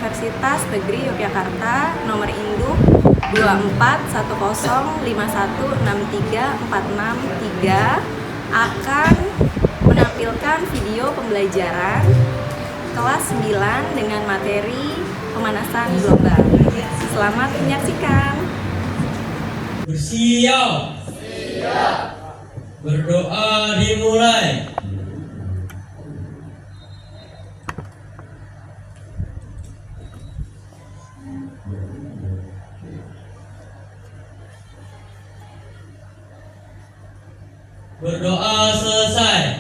Universitas Negeri Yogyakarta, nomor induk 2410516346 akan menampilkan video pembelajaran kelas 9 dengan materi pemanasan global. Selamat menyaksikan. Bersiap. Berdoa dimulai. Berdoa selesai.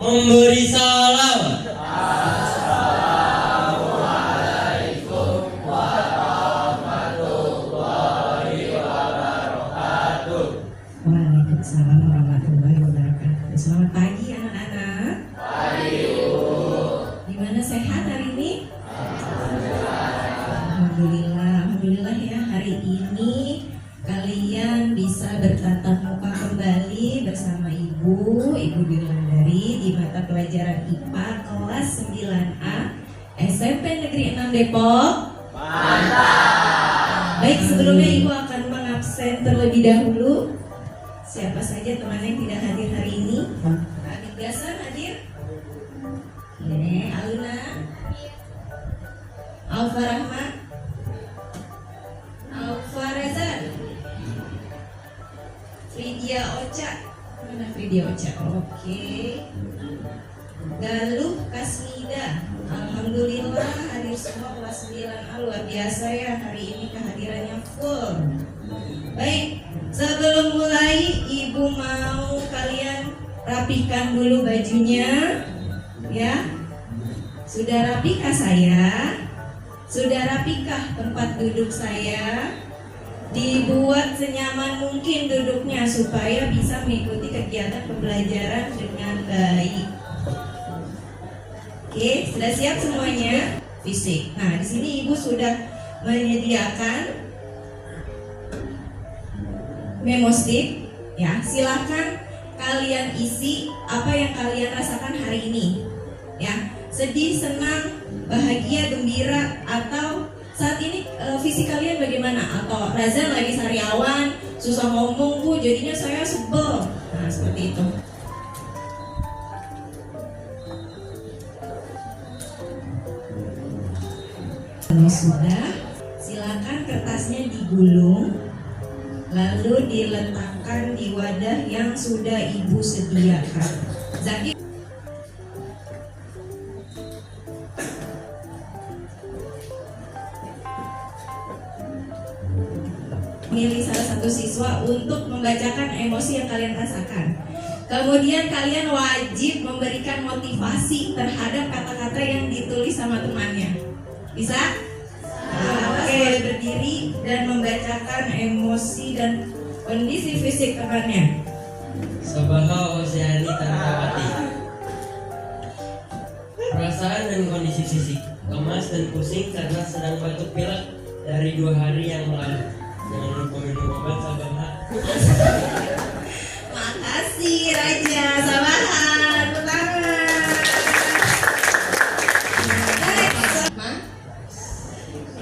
Memberi salam. Assalamualaikum warahmatullahi wabarakatuh. Waalaikumsalam warahmatullahi wabarakatuh. Selamat pagi anak-anak. Pagi, Bu. Gimana, sehat hari ini? Alhamdulillah ya, hari ini kalian bisa bertatap muka kembali bersama Ibu Dirlandari di mata pelajaran IPA kelas 9A SMP Negeri 6 Depok. Mantap. Baik, sebelumnya Ibu akan mengabsen terlebih dahulu. Siapa saja teman yang tidak hadir hari ini? Adik Gasan hadir? Aluna, Alfa Rahmat, Alfa Reza, Fridia Ocha. Mana Fridia Ocha? Oke. Galuh Kasmida. Alhamdulillah hadir semua kelas 9A, luar biasa ya, hari ini kehadirannya full. Baik, sebelum mulai Ibu mau kalian rapikan dulu bajunya, ya. Sudah rapikah saya? Sudah rapikah tempat duduk saya? Dibuat senyaman mungkin duduknya supaya bisa mengikuti kegiatan pembelajaran dengan baik. Oke, sudah siap semuanya? Fisik. Nah, di sini Ibu sudah menyediakan memo stick, ya. Silakan kalian isi apa yang kalian rasakan hari ini, ya. Sedih, senang, bahagia, gembira, atau saat ini fisik kalian bagaimana? Atau Razan lagi sariawan, susah ngomong, Bu, jadinya saya sebel. Nah, seperti itu. Kalau sudah, silakan kertasnya digulung, lalu diletakkan di wadah yang sudah Ibu sediakan. Zaki, pilih salah satu siswa untuk membacakan emosi yang kalian rasakan. Kemudian kalian wajib memberikan motivasi terhadap kata-kata yang ditulis sama temannya. Bisa? Oke, berdiri dan membacakan emosi dan kondisi fisik temannya. Sabaha Oceani Tanrawati. Perasaan dan kondisi fisik lemas dan pusing karena sedang batuk pilek dari 2 hari yang lalu. Jangan lupa minum obat Sabaha. Makasih Raja, Sabahan,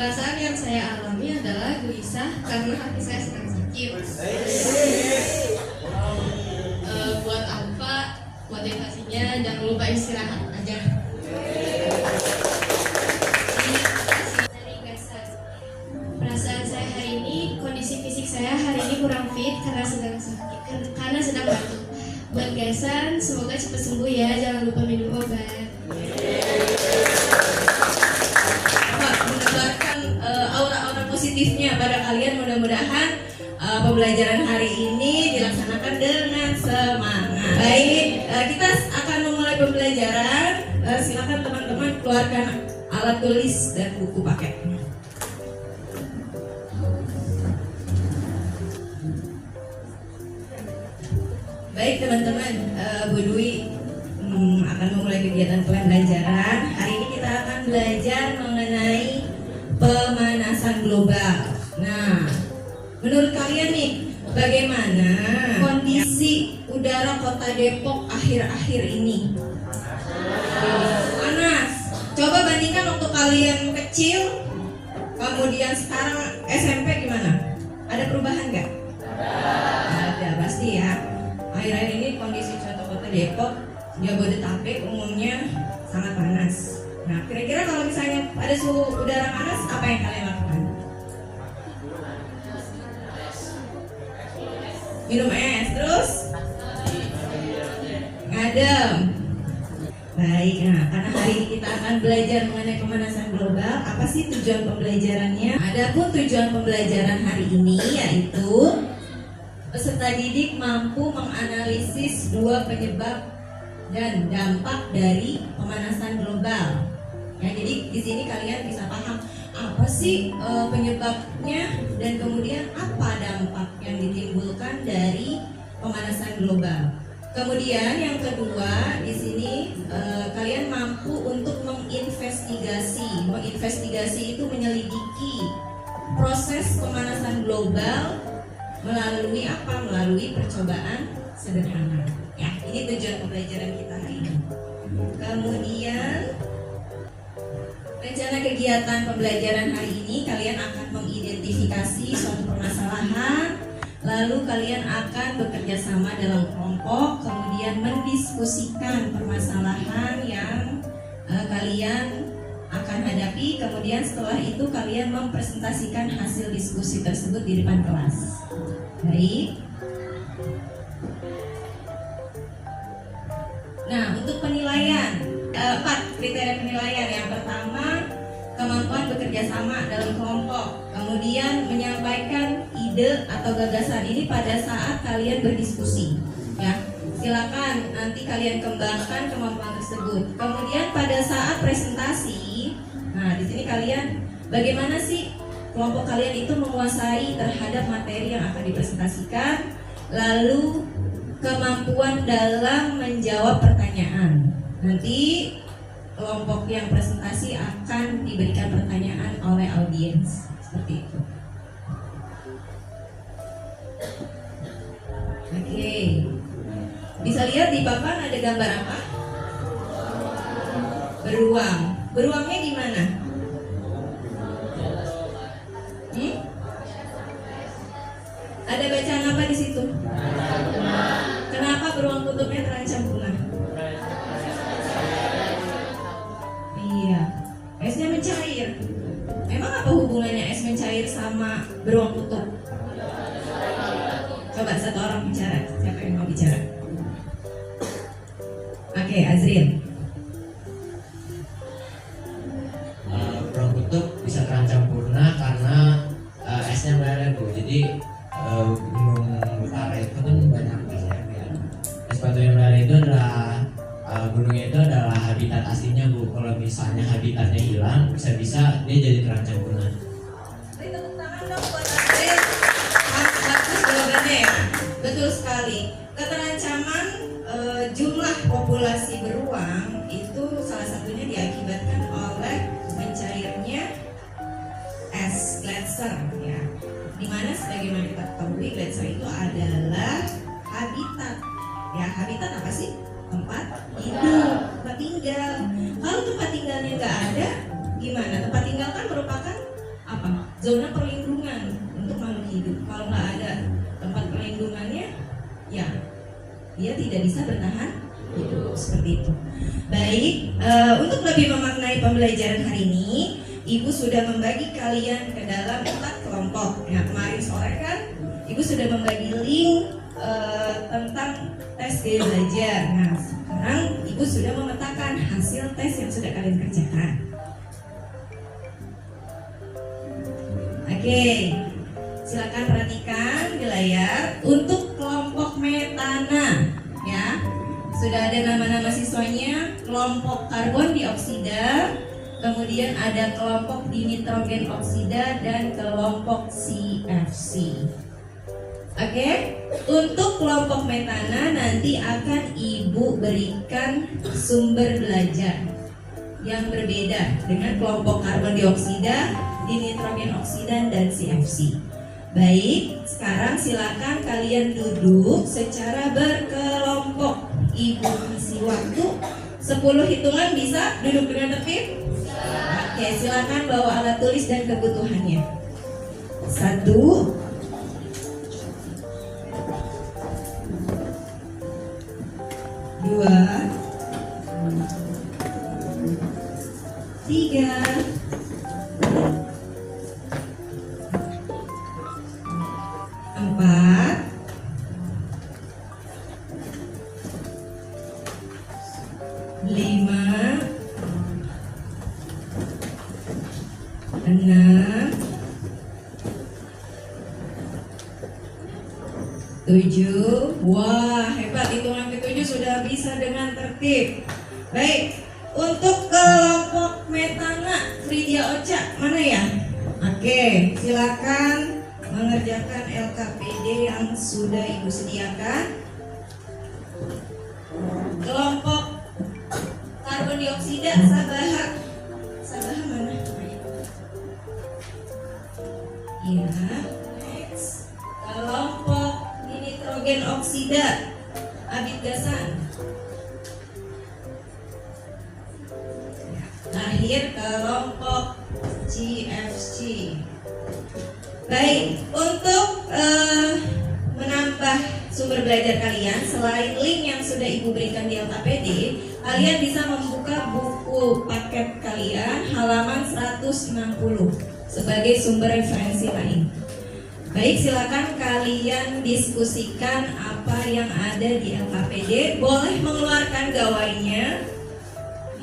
Perasaan yang saya alami adalah gelisah karena hati saya sedang sakit. Buat Alfa, motivasinya jangan lupa istirahat aja. Dari Gasan, perasaan saya hari ini, kondisi fisik saya hari ini kurang fit karena sedang sakit, karena sedang batuk. Buat Gasan, semoga cepat sembuh ya, jangan lupa minum obat. aura-aura positifnya pada kalian, mudah-mudahan pembelajaran hari ini dilaksanakan dengan semangat. Baik, kita akan memulai pembelajaran. Silakan teman-teman keluarkan alat tulis dan buku paket. Baik teman-teman, Bu Dwi akan memulai kegiatan pembelajaran. Hari ini kita akan belajar mengenai pemanasan global. Nah, menurut kalian nih, bagaimana kondisi udara kota Depok akhir-akhir ini? Panas. Coba bandingkan waktu kalian kecil, kemudian sekarang SMP gimana? Ada perubahan nggak? Ada pasti ya. Akhir-akhir ini kondisi contoh kota Depok, Jabodetabek umumnya sangat panas. Nah, kira-kira kalau misalnya ada suhu udara panas, apa yang kalian lakukan? Minum es, terus ngadem. Baik, nah karena hari ini kita akan belajar mengenai pemanasan global. Apa sih tujuan pembelajarannya? Adapun tujuan pembelajaran hari ini yaitu peserta didik mampu menganalisis dua penyebab dan dampak dari pemanasan global. Ya, jadi di sini kalian bisa paham apa sih penyebabnya dan kemudian apa dampak yang ditimbulkan dari pemanasan global. Kemudian yang kedua di sini kalian mampu untuk menginvestigasi. Menginvestigasi itu menyelidiki proses pemanasan global melalui apa? Melalui percobaan sederhana. Ya, ini tujuan pembelajaran kita hari ini. Kemudian rencana kegiatan pembelajaran hari ini kalian akan mengidentifikasi suatu permasalahan, lalu kalian akan bekerja sama dalam kelompok, kemudian mendiskusikan permasalahan yang kalian akan hadapi, kemudian setelah itu kalian mempresentasikan hasil diskusi tersebut di depan kelas. Baik. Nah, untuk penilaian 4 kriteria penilaian. Yang pertama, kemampuan bekerja sama dalam kelompok. Kemudian menyampaikan ide atau gagasan ini pada saat kalian berdiskusi. Ya, silakan nanti kalian kembangkan kemampuan tersebut. Kemudian pada saat presentasi, nah di sini kalian bagaimana sih kelompok kalian itu menguasai terhadap materi yang akan dipresentasikan. Lalu kemampuan dalam menjawab pertanyaan. Nanti kelompok yang presentasi akan diberikan pertanyaan oleh audiens. Seperti itu. Oke. Bisa lihat di papan ada gambar apa? Beruang. Beruangnya di mana? Ada bacaan apa di situ? Kenapa beruang kutubnya terancam punah? Iya, esnya mencair. Emang apa hubungannya es mencair sama beruang kutub? Coba satu orang bicara. Siapa yang mau bicara? Oke, Azril. Beruang kutub bisa terancam punah karena esnya meleleh, Bu. Jadi gunung utara itu kan banyak esnya ya. Es batu yang meleleh itu adalah gunungnya itu adalah habitat aslinya, Bu. Kalau misalnya habitatnya hilang, bisa-bisa dia jadi terancam punah. Beri tepuk tangan dong buat Azril. Bagus jawabannya ya. Betul sekali. Keterancaman jumlah populasi beruang itu salah satunya diakibatkan oleh mencairnya es gletser ya. Dimana sebagaimana kita ketahui gletser itu adalah habitat. Ya, habitat apa sih? Tempat hidup, tempat tinggal. Kalau tempat tinggalnya nggak ada, gimana? Tempat tinggal kan merupakan apa? Zona perlindungan untuk makhluk hidup. Kalau nggak ada tempat perlindungannya, ya dia tidak bisa bertahan hidup seperti itu. Baik, untuk lebih memaknai pembelajaran hari ini, Ibu sudah membagi kalian ke dalam 4 kelompok. Ya, kemarin sore kan, Ibu sudah membagi link tentang tes gaya belajar. Nah, sekarang Ibu sudah memetakan hasil tes yang sudah kalian kerjakan. Oke, silakan perhatikan di layar. Untuk kelompok metana, ya, sudah ada nama-nama siswanya. Kelompok karbon dioksida, kemudian ada kelompok dinitrogen oksida dan kelompok CFC. Oke, untuk kelompok metana nanti akan Ibu berikan sumber belajar yang berbeda dengan kelompok karbon dioksida, dinitrogen oksida dan CFC. Baik, sekarang silakan kalian duduk secara berkelompok. Ibu kasih waktu 10 hitungan, bisa duduk dengan tertib? Oke. Oke, silakan bawa alat tulis dan kebutuhannya. 1, 2, 3, 4, 5, 6, 7. Wah, hebat, hitungan ke-7 sudah bisa dengan tertib. Baik, untuk kelompok Metana Fridia Ocha mana ya? Oke, silakan mengerjakan LKPD yang sudah Ibu sediakan. Kelompok karbon dioksida Sabaha. Sabaha mana? Iya, next. Kelompok nitrogen oksida Abid Gasan. Terakhir kelompok GFC. Baik, untuk menambah sumber belajar kalian, selain link yang sudah Ibu berikan di LKPD, kalian bisa membuka buku paket kalian halaman 160 sebagai sumber referensi lain. Baik, silakan kalian diskusikan apa yang ada di LKPD. Boleh mengeluarkan gawainya,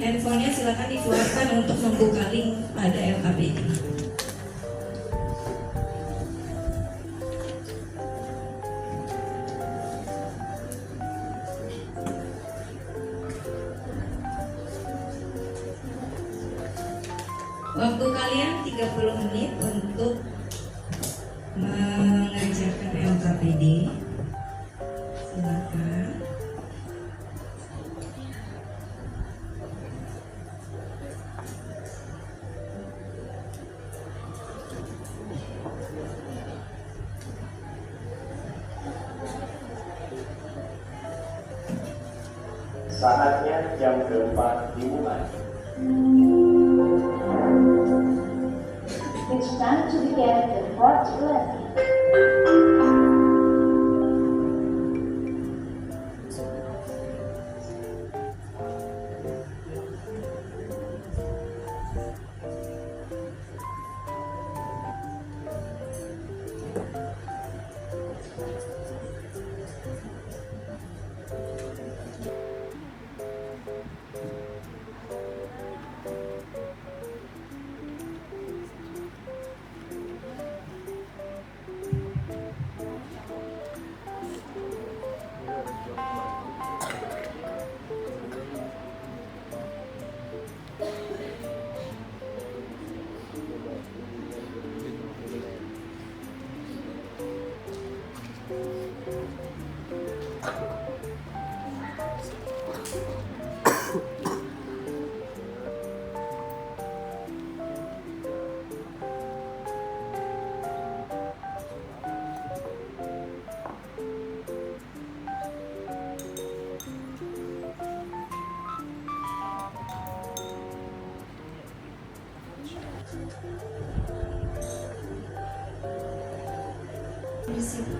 handphonenya silakan dikeluarkan untuk membuka link pada LKPD. Waktu kalian 30 menit untuk mengerjakan LKPD. Silakan. Saatnya jam keempat dimulai. It's time to begin the fourth lesson.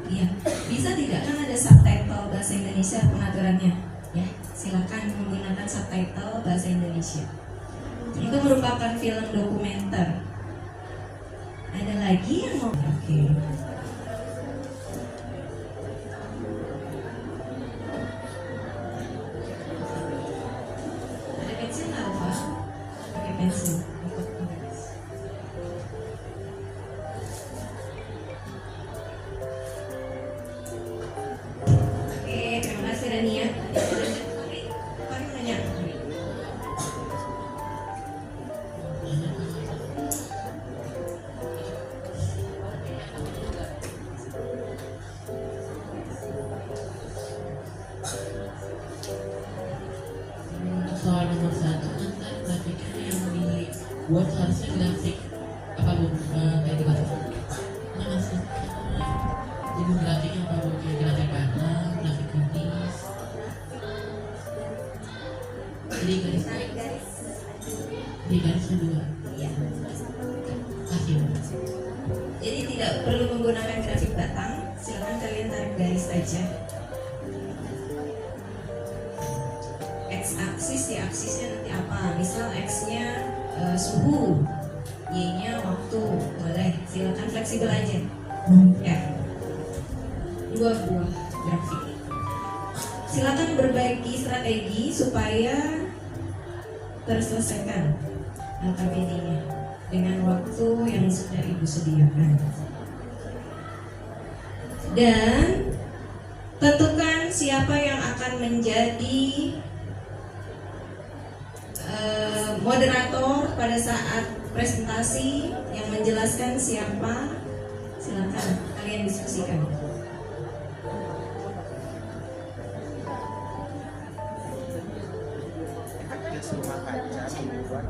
Ya, bisa tidak, kan ada subtitle bahasa Indonesia pengaturannya. Ya, silakan menggunakan subtitle bahasa Indonesia. Itu merupakan film dokumenter. Ada lagi yang mau? Oke. Ada pensil nggak, Pak? Pakai pensil. Dania, mari nanya. Soal nomor 1 kan grafiknya yang dibuat harusnya grafik apa bu? Kayak grafik mana sih? Jadi grafik yang apa bu? Kayak grafik kanan, grafik kuning. Jadi garis kedua. Iya. tidak perlu menggunakan grafik batang, silakan kalian tarik garis aja. X-aksis, ya aksisnya nanti apa? Misal X-nya suhu, Y-nya waktu, boleh. Silakan fleksibel aja. Ya, 2 buah grafik. Silakan berbagi strategi supaya terselesaikan LKPD-nya dengan waktu yang sudah Ibu sediakan. Dan tentukan siapa yang akan menjadi moderator pada saat presentasi, yang menjelaskan siapa. Silakan kalian diskusikan.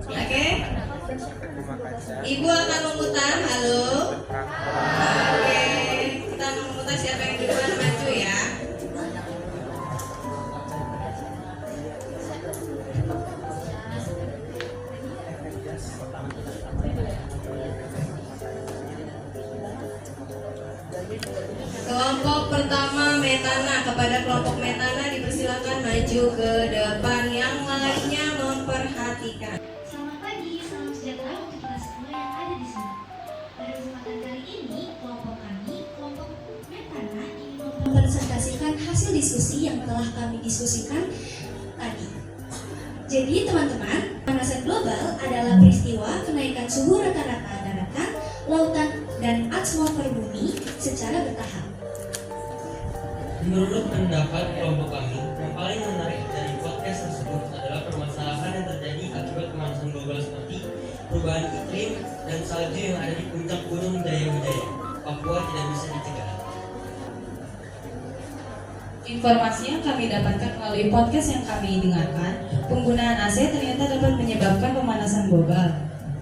Oke, Ibu akan memutar. Halo. Oke, kita memutar, siapa yang duluan maju ya. Kelompok pertama Metana, kepada kelompok Metana dipersilakan maju ke depan, yang lainnya memperhatikan. Selamat pagi, salam sejahtera untuk kita semua yang ada di sini. Pada kesempatan kali ini, kelompok kami, kelompok Metana, ingin mempresentasikan hasil diskusi yang telah kami diskusikan tadi. Jadi teman-teman, pemanasan global adalah peristiwa kenaikan suhu rata-rata daratan, lautan, dan atmosfer bumi secara bertahap. Menurut pendapat kelompok kami, yang paling menarik dari podcast tersebut adalah permasalahan yang terjadi akibat pemanasan global seperti perubahan iklim dan salju yang ada di puncak Gunung Jayawijaya. Papua tidak bisa dicegah. Informasi yang kami dapatkan melalui podcast yang kami dengarkan, penggunaan AC ternyata dapat menyebabkan pemanasan global.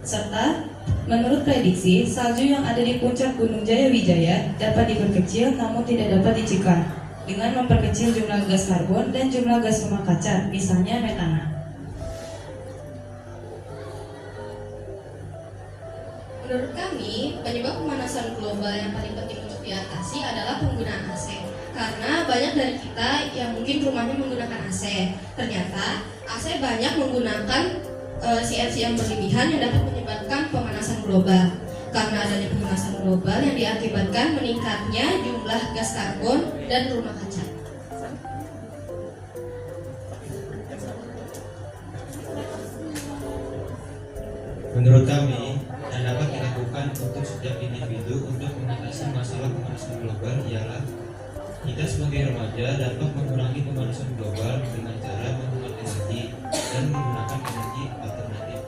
Serta, menurut prediksi, salju yang ada di puncak Gunung Jayawijaya dapat diperkecil namun tidak dapat dicegah dengan memperkecil jumlah gas karbon dan jumlah gas rumah kaca, misalnya metana. Menurut kami, penyebab pemanasan global yang paling penting untuk diatasi adalah penggunaan AC. Karena banyak dari kita yang mungkin rumahnya menggunakan AC. Ternyata AC banyak menggunakan CFC yang berlebihan yang dapat menyebabkan pemanasan global. Karena adanya pemanasan global yang diakibatkan meningkatnya jumlah gas karbon dan rumah kaca. Menurut kami, yang dapat dilakukan untuk setiap individu untuk mengatasi masalah pemanasan global ialah kita sebagai remaja dapat mengurangi pemanasan global dengan cara menghemat energi dan menggunakan energi alternatif.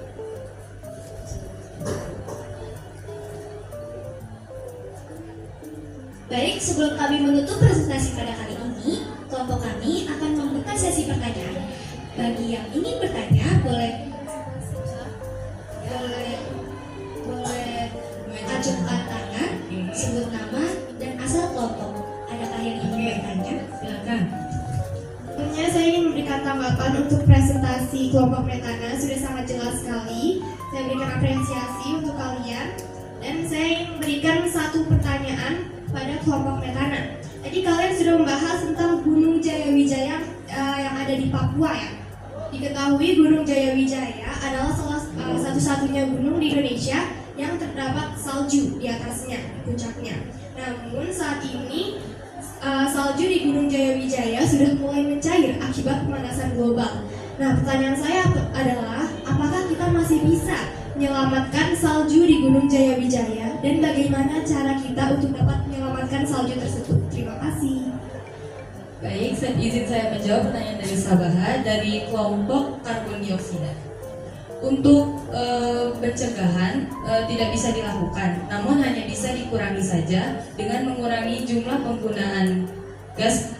Baik, sebelum kami menutup presentasi pada kali ini, kelompok kami akan membuka sesi pertanyaan. Bagi yang ingin bertanya, boleh acungkan tangan, sebut nama dan asal kelompok. Adakah yang ingin bertanya? Silakan. Tentunya saya ingin memberikan tanggapan untuk presentasi kelompok Metana, sudah sangat jelas sekali. Saya berikan apresiasi untuk kalian dan saya ingin memberikan satu pertanyaan pada kelompok Metana. Jadi kalian sudah membahas tentang Gunung Jayawijaya yang ada di Papua ya. Diketahui Gunung Jayawijaya adalah satu-satunya gunung di Indonesia yang terdapat salju di atasnya, di puncaknya. Namun saat ini salju di Gunung Jayawijaya sudah mulai mencair akibat pemanasan global. Nah, pertanyaan saya adalah, apakah kita masih bisa menyelamatkan salju di Gunung Jayawijaya dan bagaimana cara kita untuk dapat menyelamatkan salju tersebut? Terima kasih. Baik, izin saya menjawab pertanyaan dari Sabaha dari kelompok karbon dioksida. Untuk pencegahan tidak bisa dilakukan, namun hanya bisa dikurangi saja dengan mengurangi jumlah penggunaan gas.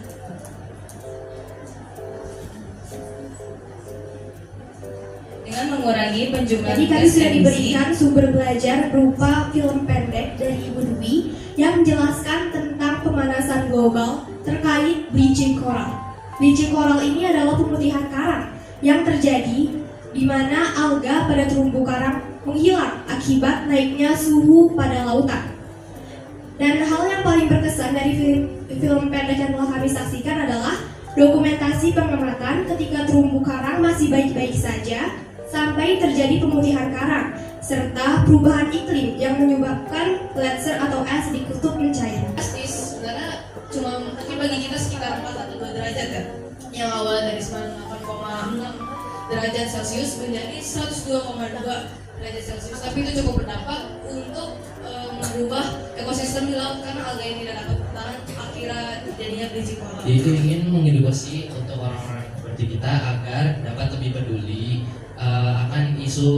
Dengan mengurangi penjumlahan Jadi kami gas sudah emisi. diberikan sumber belajar berupa film pendek dari Ibu Dwi yang menjelaskan tentang pemanasan global terkait bleaching coral. Bleaching coral ini adalah pemutihan karang yang terjadi di mana alga pada terumbu karang menghilang akibat naiknya suhu pada lautan. Dan hal yang paling berkesan dari film pendek yang telah kami saksikan adalah dokumentasi pengamatan ketika terumbu karang masih baik-baik saja sampai terjadi pemutihan karang, serta perubahan iklim yang menyebabkan gletser atau es di kutub mencair. Drastis, sebenarnya cuma mungkin bagi kita sekitar 4 atau 2 derajat kan, yang awalnya dari 98,6 derajat Celcius menjadi 102,2 derajat Celcius. Tapi itu cukup berdampak untuk merubah ekosistem di laut karena alga yang tidak dapat bertahan akhirnya jadinya bleaching coral. Jadi itu ingin mengedukasi untuk orang-orang seperti kita agar dapat lebih peduli akan isu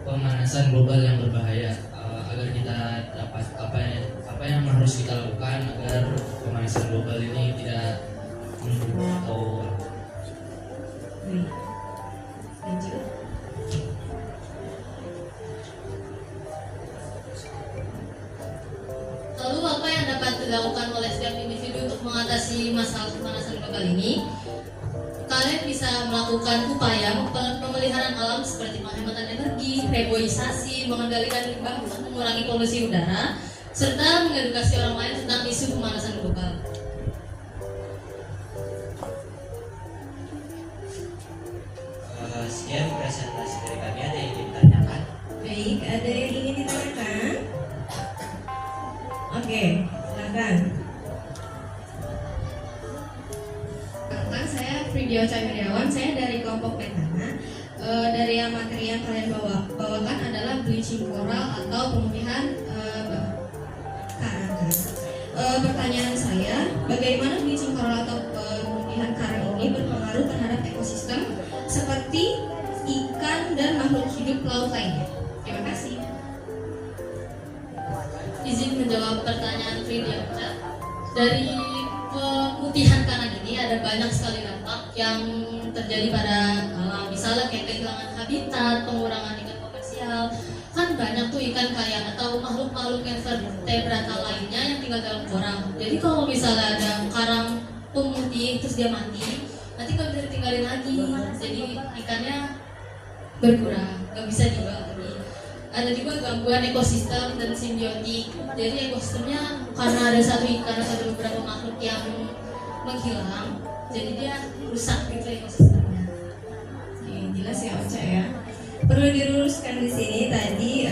pemanasan global yang berbahaya, agar kita dapat apa yang harus kita lakukan agar pemanasan global ini tidak menurun atau Lanjut. Lalu apa yang dapat dilakukan oleh setiap individu untuk mengatasi masalah pemanasan global ini? Kalian bisa melakukan upaya pemeliharaan alam seperti penghematan energi, reboisasi, mengendalikan limbah untuk mengurangi polusi udara, serta mengedukasi orang lain tentang isu pemanasan global. Sekian presentasi dari kami. Ada yang ingin ditanyakan? Baik, ada yang ingin ditanyakan? Oke, silakan. Perkenalkan, saya Fridio Cahyodawan, saya dari kelompok Petana. Dari yang materi yang kalian bawakan adalah bleaching coral atau pemutihan karang. Pertanyaan saya, bagaimana bleaching coral atau pemutihan karang ini berpengaruh terhadap ekosistem seperti ikan dan makhluk hidup laut lainnya? Terima kasih. Izin menjawab pertanyaan Fridia. Dari pemutihan karang ini ada banyak sekali dampak yang terjadi pada alam, misalnya kayak kehilangan habitat, pengurangan ikan komersial. Kan banyak tuh ikan kaya atau makhluk-makhluk yang vertebrata lainnya yang tinggal dalam koral. Jadi kalau misalnya ada karang pemutih terus dia mati, nanti nggak bisa ditinggalin lagi, jadi ikannya berkurang, nggak bisa dijual lagi. Ada juga gangguan ekosistem dan simbiotik. Jadi ekosistemnya karena ada satu ikan atau beberapa makhluk yang menghilang, jadi dia rusak gitu ekosistemnya. Jelas ya Ocha ya. Perlu diluruskan di sini tadi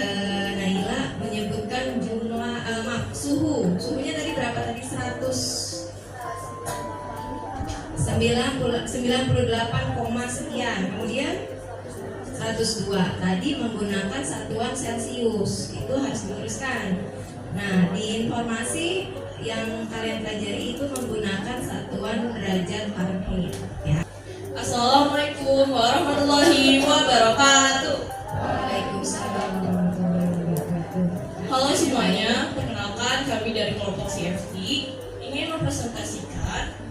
Naila menyebutkan jumlah suhunya tadi berapa tadi 98, sekian, kemudian 102 tadi menggunakan satuan Celcius, itu harus diluruskan. Nah, di informasi yang kalian pelajari itu menggunakan satuan derajat Fahrenheit ya. Assalamualaikum warahmatullahi wabarakatuh. Waalaikumsalam warahmatullahi wabarakatuh. Halo semuanya, perkenalkan kami dari kelompok CFT ingin mempresentasikan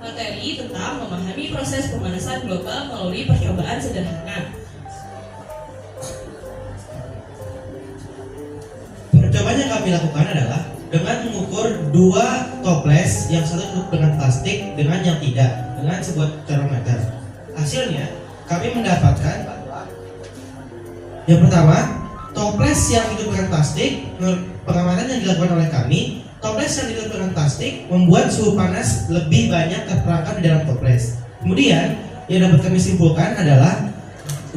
materi tentang memahami proses pemanasan global melalui percobaan sederhana. Percobaan yang kami lakukan adalah dengan mengukur 2 toples, yang satu ditutup dengan plastik dengan yang tidak, dengan sebuah termometer. Hasilnya kami mendapatkan yang pertama, toples yang ditutup dengan plastik, menurut pengamatan yang dilakukan oleh kami, toples yang ditutup dengan plastik membuat suhu panas lebih banyak terperangkap di dalam toples. Kemudian yang dapat kami simpulkan adalah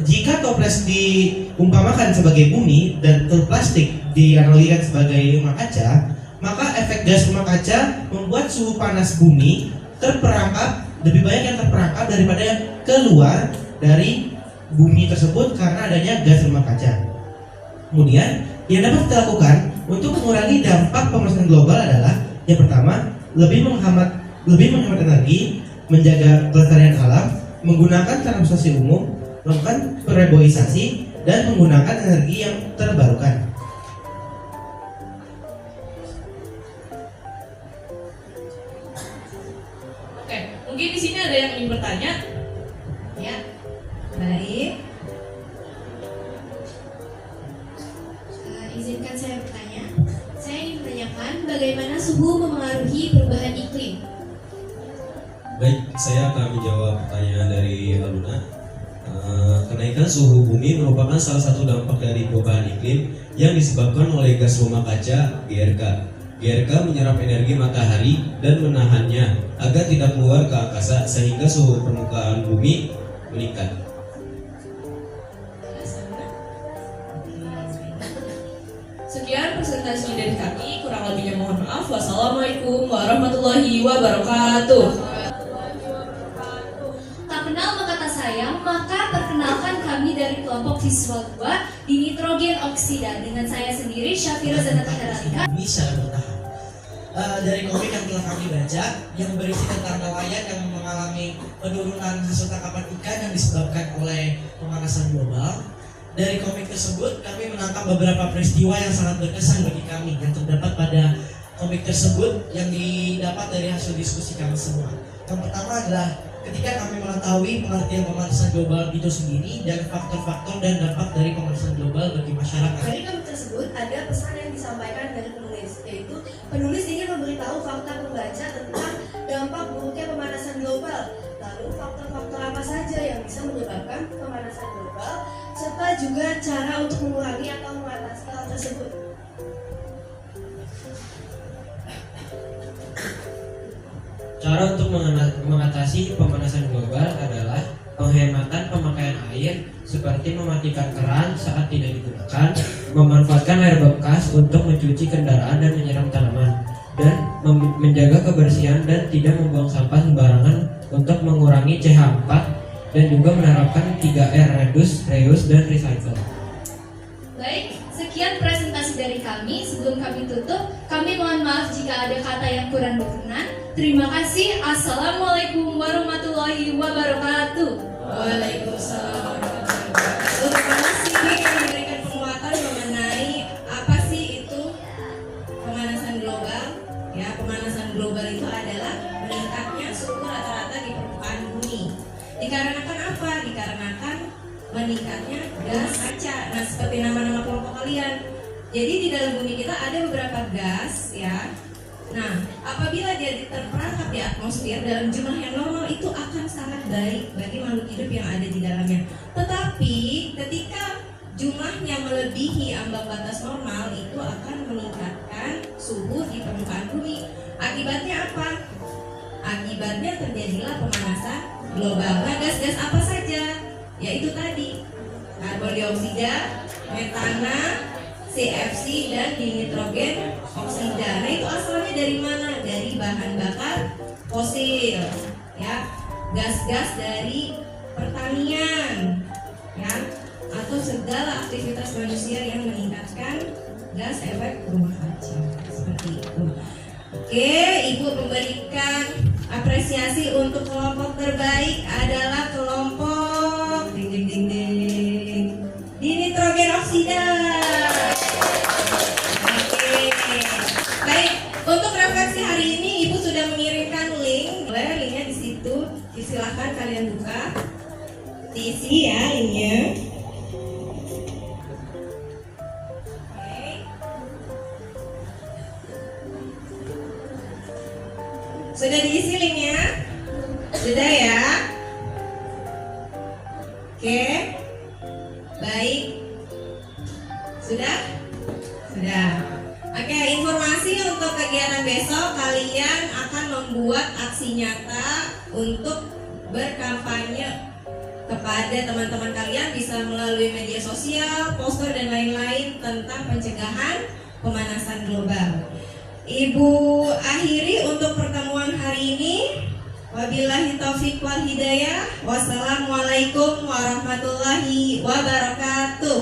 jika toples diumpamakan sebagai bumi dan plastik dianalogikan sebagai rumah kaca, maka efek gas rumah kaca membuat suhu panas bumi terperangkap, lebih banyak yang terperangkap daripada yang keluar dari bumi tersebut karena adanya gas rumah kaca. Kemudian yang dapat kita lakukan untuk mengurangi dampak pemanasan global adalah yang pertama, lebih menghemat energi, menjaga kelestarian alam, menggunakan transportasi umum, melakukan reboisasi, dan menggunakan energi yang terbarukan. Oke, mungkin di sini ada yang ingin bertanya. Ya, baik. Izinkan saya bertanya. Saya ingin menanyakan bagaimana suhu memengaruhi perubahan iklim. Baik, saya akan menjawab pertanyaan dari Aluna. Kenaikan kenaikan suhu bumi merupakan salah satu dampak dari perubahan iklim yang disebabkan oleh gas rumah kaca GRK. GRK menyerap energi matahari dan menahannya agar tidak keluar ke angkasa sehingga suhu permukaan bumi meningkat. Sekian presentasinya dari kami, kurang lebihnya mohon maaf. Wassalamualaikum warahmatullahi wabarakatuh. Kenal maka tak sayang, maka perkenalkan kami dari kelompok visual 2 di nitrogen oksida dengan saya sendiri Syafira Zanata Heralika. Ini secara bertahap. Dari komik yang telah kami baca yang berisi tentang nelayan yang mengalami penurunan hasil tangkapan ikan yang disebabkan oleh pemanasan global. Dari komik tersebut kami menangkap beberapa peristiwa yang sangat berkesan bagi kami yang terdapat pada komik tersebut yang didapat dari hasil diskusi kami semua. Yang pertama adalah ketika kami mengetahui pengertian pemanasan global itu sendiri dan faktor-faktor dan dampak dari pemanasan global bagi masyarakat. Dari komik tersebut ada pesan yang disampaikan dari penulis, yaitu penulis ingin memberitahu fakta pembaca tentang dampak buruknya pemanasan global. Lalu faktor-faktor apa saja yang bisa menyebabkan pemanasan global, serta juga cara untuk mengurangi atau mengatasi hal tersebut. Cara untuk mengatasi pemanasan global adalah penghematan pemakaian air seperti mematikan keran saat tidak digunakan, memanfaatkan air bekas untuk mencuci kendaraan dan menyiram tanaman, dan menjaga kebersihan dan tidak membuang sampah sembarangan untuk mengurangi CH4, dan juga menerapkan 3R, reduce, reuse, dan recycle. Baik, sekian presentasi dari kami. Sebelum kami tutup, kami mohon maaf jika ada kata yang kurang berkenan. Terima kasih. Assalamualaikum warahmatullahi wabarakatuh. Waalaikumsalam warahmatullahi wabarakatuh. Terima kasih yang memberikan penguatan mengenai apa sih itu pemanasan global. Ya, pemanasan global itu adalah meningkatnya suhu rata-rata di permukaan bumi. Dikarenakan apa? Dikarenakan meningkatnya gas kaca. Nah, seperti nama-nama kelompok kalian. Jadi di dalam bumi kita ada beberapa gas, ya. Nah, apabila dia terperangkap di atmosfer dalam jumlah yang normal, itu akan sangat baik bagi makhluk hidup yang ada di dalamnya. Tetapi ketika jumlahnya melebihi ambang batas normal, itu akan meningkatkan suhu di permukaan bumi. Akibatnya apa? Akibatnya terjadilah pemanasan global. Nah, gas-gas apa saja? Yaitu tadi karbon dioksida, metana, CFC, dan dinitrogen oksida. Nah, itu asalnya dari mana? Dari bahan bakar fosil, ya, gas-gas dari pertanian, ya, atau segala aktivitas manusia yang meningkatkan gas efek rumah kaca, seperti itu. Oke, Ibu memberikan apresiasi untuk kelompok terbaik adalah kelompok dinitrogen oksida. Baik, untuk refleksi hari ini Ibu sudah mengirimkan link. Linknya di situ, silakan kalian buka, diisi ya linknya. Oke. Sudah diisi linknya? Sudah ya? Oke. Baik. Sudah? Sudah. Oke, informasi untuk kegiatan besok, kalian akan membuat aksi nyata untuk berkampanye kepada teman-teman kalian, bisa melalui media sosial, poster, dan lain-lain tentang pencegahan pemanasan global. Ibu akhiri untuk pertemuan hari ini. Wabillahi taufiq wal hidayah. Wassalamualaikum warahmatullahi wabarakatuh.